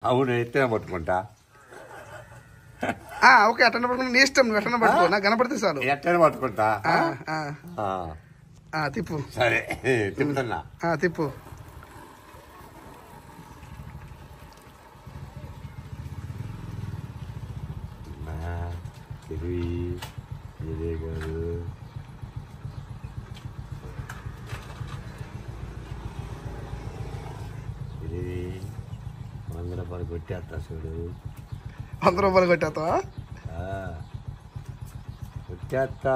అవును ఎట్లా పట్టుకుంటా ఓకే అట్లా పట్టుకుంటా నీ ఇష్టం నువ్వు ఎట్లా పట్టుకో నాకు కనపడితే చాలు ఎట్లా పట్టుకుంటా తిప్పు సరే తిప్పుతున్నా తిప్పు ఇదే కాదు ఇది 100 రూపాయలు కొట్టేస్తా చూడు 100 రూపాయలు కొట్టేస్తావా కొట్టేస్తా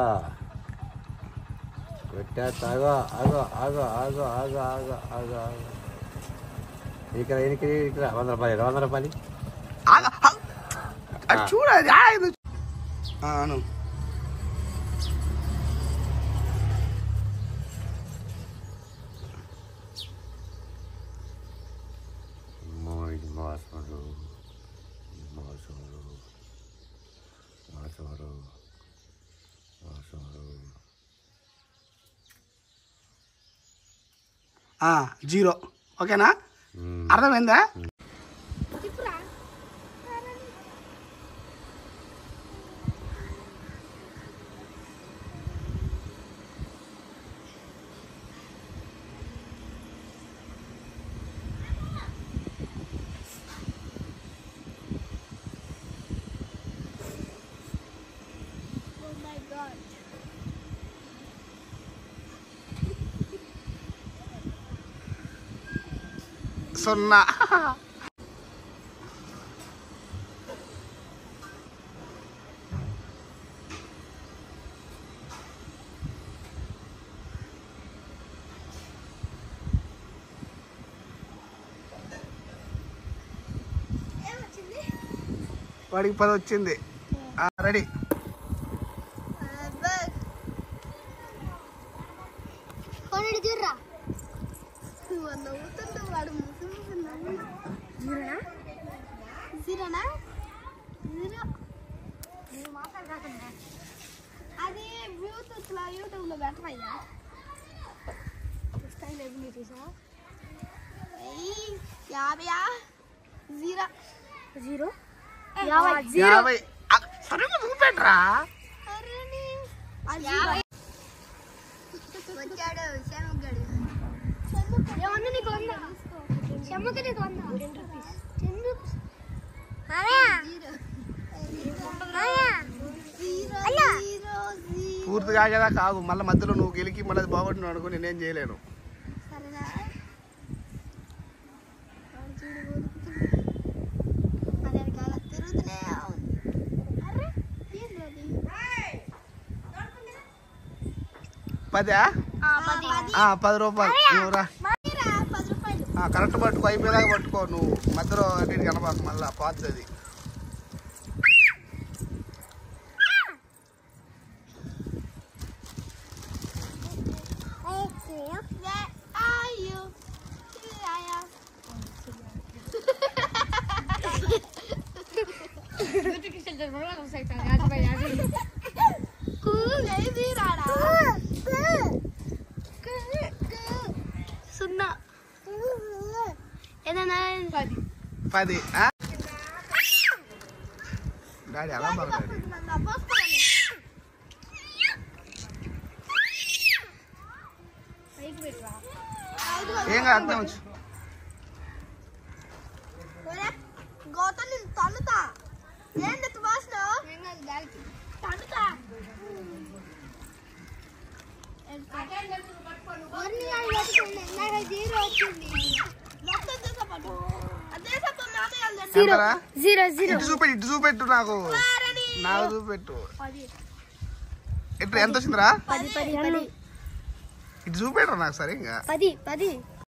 ఆగో ఆగో ఆగో ఆగో ఆగో ఆగో ఆగో ఆగో ఇక్కడ 100 రూపాయలు చూడాలి అవును జీరో ఓకేనా అర్థమైందా సున్నా వాడికి 10 వచ్చింది రెడీ అది యూట్యూబ్ లో పెట్టమయ్యా 50 సరిగ్గా చూపెట్రా పూర్తిగా కదా కాదు మళ్ళీ మధ్యలో నువ్వు గెలికి మళ్ళీ అది బాగుంటున్నావు అనుకో నేనేం చేయలేను పదా 10 రూపాయలు నువ్వురా కరెక్ట్ పట్టుకో అయిపోయేదాకా పట్టుకో నువ్వు మధ్యలో అన్నిటి కనబాకు మళ్ళీ పోతుంది సున్నా ఏదైనా 10 డాడీ అలా బాగా ఏం కాదు అర్థం వచ్చు గౌతమ్ నేను తన్నుతా ఏంటి వాసన తన్నుతా ఇటు చూపెట్టు నాకు చూపెట్టు ఎంత వచ్చిందిరా ఇటు చూపెట్టరు నాకు సరే ఇంకా 10